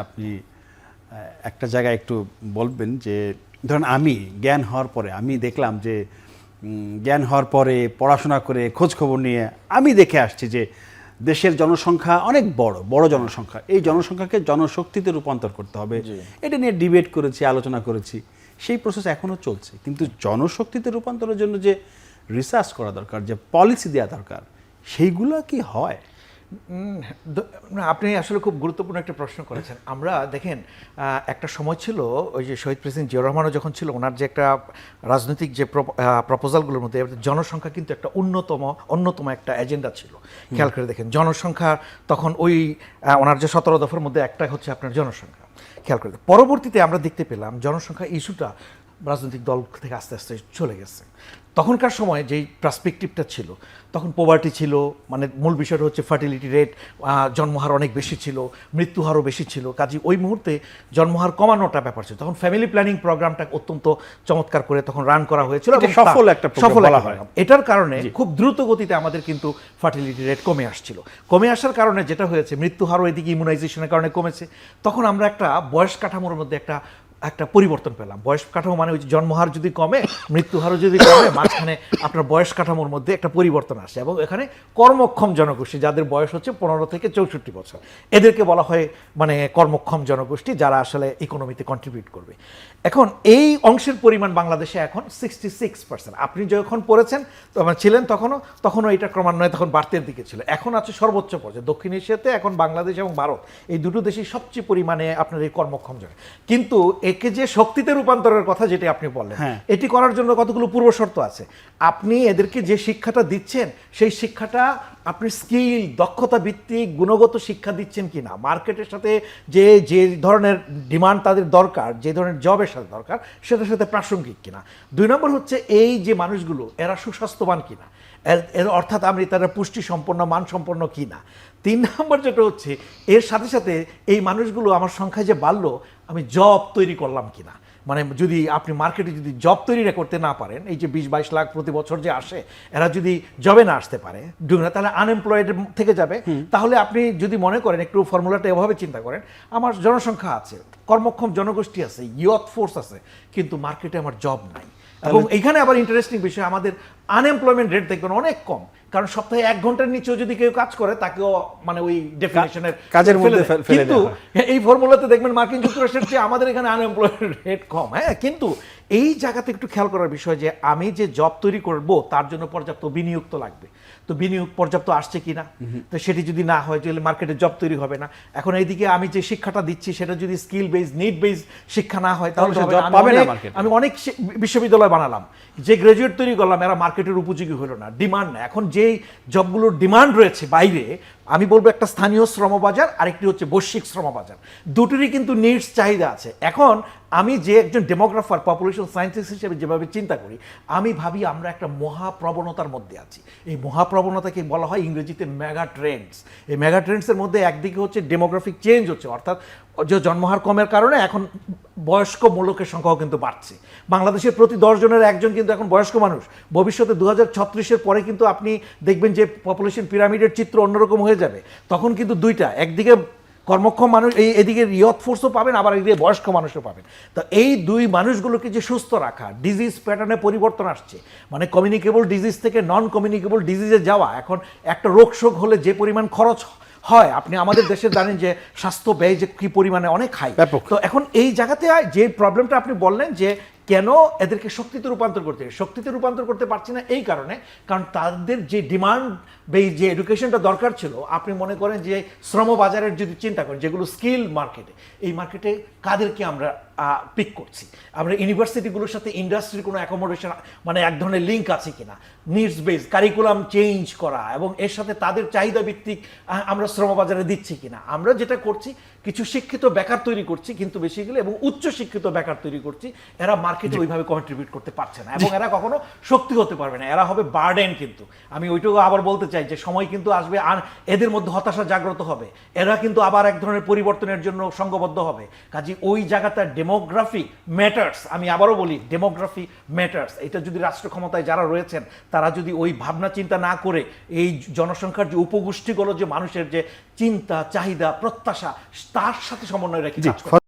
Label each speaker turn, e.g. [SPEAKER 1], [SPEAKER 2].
[SPEAKER 1] আপনি একটা জায়গায় একটু বলবেন যে ধরুন আমি জ্ঞান হওয়ার পরে আমি দেখলাম যে জ্ঞান হওয়ার পরে পড়াশোনা করে খোঁজ খবর নিয়ে আমি দেখে আসছি যে দেশের জনসংখ্যা অনেক বড় বড় জনসংখ্যা, এই জনসংখ্যাকে জনশক্তিতে রূপান্তর করতে হবে। এটা নিয়ে ডিবেট করেছি, আলোচনা করেছি, সেই প্রসেস এখনও চলছে। কিন্তু জনশক্তিতে রূপান্তরের জন্য যে রিসার্চ করা দরকার, যে পলিসি দেওয়া দরকার, সেইগুলো কি হয়?
[SPEAKER 2] আপনি আসলে খুব গুরুত্বপূর্ণ একটা প্রশ্ন করেছেন। আমরা দেখেন একটা সময় ছিল, ওই যে শহীদ প্রেসিডেন্ট জিয়াউর রহমানও যখন ছিল, ওনার যে একটা রাজনৈতিক যে প্রপোজালগুলোর মধ্যে জনসংখ্যা কিন্তু একটা অন্যতম একটা এজেন্ডা ছিল। খেয়াল করে দেখেন, জনসংখ্যা তখন ওই ওনার যে 17 দফার মধ্যে একটা হচ্ছে আপনার জনসংখ্যা। খেয়াল করে পরবর্তীতে আমরা দেখতে পেলাম জনসংখ্যা ইস্যুটা রাজনৈতিক দল থেকে আস্তে আস্তে চলে গেছে। তখনকার সময় যেই পার্সপেক্টিভটা ছিল, তখন পোভার্টি ছিল, মানে মূল বিষয়টা হচ্ছে ফার্টিলিটি রেট, জন্মহার অনেক বেশি ছিল, মৃত্যুহারও বেশি ছিল। কাজে ওই মুহূর্তে জন্মহার কমানোটা ব্যাপার ছিল। তখন ফ্যামিলি প্ল্যানিং প্রোগ্রামটা অত্যন্ত চমৎকার করে তখন রান করা হয়েছিল,
[SPEAKER 1] সফল একটা
[SPEAKER 2] প্রোগ্রাম। এটার কারণে খুব দ্রুত গতিতে আমাদের কিন্তু ফার্টিলিটি রেট কমে আসছিল। কমে আসার কারণে যেটা হয়েছে, মৃত্যুহারও এদিকে ইমিউনাইজেশনের কারণে কমেছে। তখন আমরা একটা বয়স কাঠামোর মধ্যে একটা পরিবর্তন পেলাম। বয়স কাঠামো মানে ওই জন্মহার যদি কমে, মৃত্যুহারও যদি কমে, মাঝখানে আপনার বয়স কাঠামোর মধ্যে একটা পরিবর্তন আসে। এবং এখানে কর্মক্ষম জনগোষ্ঠী, যাদের বয়স হচ্ছে 15 থেকে 64 বছর, এদেরকে বলা হয় মানে কর্মক্ষম জনগোষ্ঠী, যারা আসলে ইকোনমিতে কন্ট্রিবিউট করবে। এখন এই অংশের পরিমাণ বাংলাদেশে এখন 66%। আপনি যখন পড়েছেন ছিলেন তখনও এটা ক্রমান্বয়ে তখন বাড়তের দিকে ছিল। এখন আছে সর্বোচ্চ পর্যায়ে দক্ষিণ এশিয়াতে। এখন বাংলাদেশ এবং ভারত, এই দুটো দেশই সবচেয়ে পরিমাণে আপনার এই কর্মক্ষম জন। কিন্তু একে যে শক্তিতে রূপান্তরের কথা যেটি আপনি বললেন, এটি করার জন্য কতগুলো পূর্বশর্ত আছে। আপনি এদেরকে যে শিক্ষাটা দিচ্ছেন, সেই শিক্ষাটা আপনি স্কিল, দক্ষতা ভিত্তিক গুণগত শিক্ষা দিচ্ছেন কিনা, মার্কেটের সাথে যে ধরনের ডিমান্ড তাদের দরকার, যে ধরনের জবের সাথে দরকার, সেটার সাথে প্রাসঙ্গিক কিনা। 2 নম্বর হচ্ছে এই যে মানুষগুলো, এরা সুস্বাস্থ্যবান কিনা, অর্থাৎ আমি তারা পুষ্টি সম্পন্ন, মানসম্পন্ন কিনা। 3 নম্বর যেটা হচ্ছে, এর সাথে সাথে এই মানুষগুলো আমার সংখ্যায় যে বাড়লো, আমি জব তৈরি করলাম কিনা। মানে যদি আপনি মার্কেটে যদি জব তৈরি করতে না পারেন, এই যে 20-22 লাখ প্রতি বছর যে আসে, এরা যদি জবে না আসতে পারে, তাহলে আনএমপ্লয়েড থেকে যাবে। তাহলে আপনি যদি মনে করেন, একটু ফর্মুলাটা এভাবে চিন্তা করেন, আমার জনসংখ্যা আছে, কর্মক্ষম জনগোষ্ঠী আছে, ইয়থ ফোর্স আছে, কিন্তু মার্কেটে আমার জব নাই। এবং এইখানে আবার ইন্টারেস্টিং বিষয়, আমাদের আনএমপ্লয়মেন্ট রেট দেখবেন অনেক কম। কারণ সপ্তাহে 1 ঘন্টার নিচেও যদি কেউ কাজ করে, তাকেও মানে ওই ডেফিনিশনের
[SPEAKER 1] কাজের মধ্যে ফেলে।
[SPEAKER 2] কিন্তু এই ফর্মুলাতে দেখবেন মার্কিন যুক্তরাষ্ট্রের চেয়ে আমাদের এখানে আনএমপ্লয়মেন্ট রেট কম। হ্যাঁ, কিন্তু এই জায়গাতে একটু খেয়াল করার বিষয় যে আমি যে জব তৈরি করব, তার জন্য পর্যাপ্ত বিনিয়োগ তো লাগবে। তো বিনিয়োগ পর্যাপ্ত আসছে কিনা, তো সেটি যদি না হয়, তাহলে মার্কেটে জব তৈরি হবে না। এখন এইদিকে আমি যে শিক্ষাটা দিচ্ছি, সেটা যদি স্কিল বেস, নিড বেস শিক্ষা না হয়, তাহলে আমি অনেক বিশ্ববিদ্যালয় বানালাম, যে গ্রাজুয়েট তৈরি করলাম, এরা মার্কেটের উপযোগী হলো না, ডিমান্ড না। এখন যেই জবগুলোর ডিমান্ড রয়েছে বাইরে, আমি বলবো একটা স্থানীয় শ্রমবাজার, আরেকটি হচ্ছে বৈশ্বিক শ্রমবাজার, দুটোরই কিন্তু নিডস, চাহিদা আছে। এখন আমি যে একজন ডেমোগ্রাফার, পপুলেশন সায়েন্টিস্ট হিসেবে যেভাবে চিন্তা করি, আমি ভাবি আমরা একটা মহাপ্রবণতার মধ্যে আছি। এই মহাপ্রবণতাকে বলা হয় ইংরেজিতে মেগা ট্রেন্ডস। এই মেগা ট্রেন্ডসের মধ্যে একদিকে হচ্ছে ডেমোগ্রাফিক চেঞ্জ হচ্ছে, অর্থাৎ যে জন্মহার কমের কারণে এখন বয়স্ক মূলকের সংখ্যাও কিন্তু বাড়ছে। বাংলাদেশের প্রতি 10 জনের 1 জন কিন্তু এখন বয়স্ক মানুষ। ভবিষ্যতে 2036-এর পরে কিন্তু আপনি দেখবেন যে পপুলেশন পিরামিডের চিত্র অন্যরকম হয়ে যাবে। তখন কিন্তু দুইটা, একদিকে কর্মক্ষম মানুষ, এদিকে ইয়থ ফোর্সও পাবেন, আবার একদিকে বয়স্ক মানুষও পাবেন। তো এই দুই মানুষগুলোকে যে সুস্থ রাখা, ডিজিজ প্যাটার্নে পরিবর্তন আসছে, মানে কমিউনিকেবল ডিজিজ থেকে নন কমিউনিকেবল ডিজিজে যাওয়া। এখন একটা রোগ হলে যে পরিমাণ খরচ হয়, আপনি আমাদের দেশে জানেন যে স্বাস্থ্য ব্যয় যে কি পরিমাণে অনেক হাই। তো এখন এই জায়গাতে যে প্রবলেমটা আপনি বললেন যে কেন এদেরকে শক্তিতে রূপান্তর করতে পারছি না, এই কারণে, কারণ তাদের যে ডিমান্ড বা যে এডুকেশনটা দরকার ছিল, আপনি মনে করেন যে শ্রমবাজারের যদি চিন্তা করেন, যেগুলো স্কিল মার্কেটে, এই মার্কেটে কাদেরকে আমরা পিক করছি, আমরা ইউনিভার্সিটিগুলোর সাথে ইন্ডাস্ট্রির কোনো অ্যাকোমোডেশন, মানে এক ধরনের লিঙ্ক আছে কিনা, নিডস বেস কারিকুলাম চেঞ্জ করা, এবং এর সাথে তাদের চাহিদা ভিত্তিক আমরা শ্রমবাজারে দিচ্ছি কিনা। আমরা যেটা করছি, কিছু শিক্ষিত বেকার তৈরি করছি, কিন্তু বেসিক্যালি, এবং উচ্চ শিক্ষিত বেকার তৈরি করছি, এরা মার্কেটে ওইভাবে কন্ট্রিবিউট করতে পারছে না, এবং এরা কখনো শক্তি হতে পারবে না, এরা হবে বার্ডেন। কিন্তু আমি ওইটুকু আবার বলতে চাই যে সময় কিন্তু আসবে, আর এদের মধ্যে হতাশা জাগ্রত হবে, এরা কিন্তু আবার এক ধরনের পরিবর্তনের জন্য সংঘবদ্ধ হবে। কাজে ওই জায়গাটা ডেমোগ্রাফি ম্যাটার্স। আমি আবারও বলি, ডেমোগ্রাফি ম্যাটার্স। এটা যদি রাষ্ট্র ক্ষমতায় যারা রয়েছেন, তারা যদি ওই ভাবনা চিন্তা না করে, এই জনসংখ্যার যে উপগোষ্ঠীগুলো, যে মানুষের যে চিন্তা, চাহিদা, প্রত্যাশা তার সাথে সমন্বয় রেখে
[SPEAKER 1] জি,
[SPEAKER 2] কাজ করতে হবে।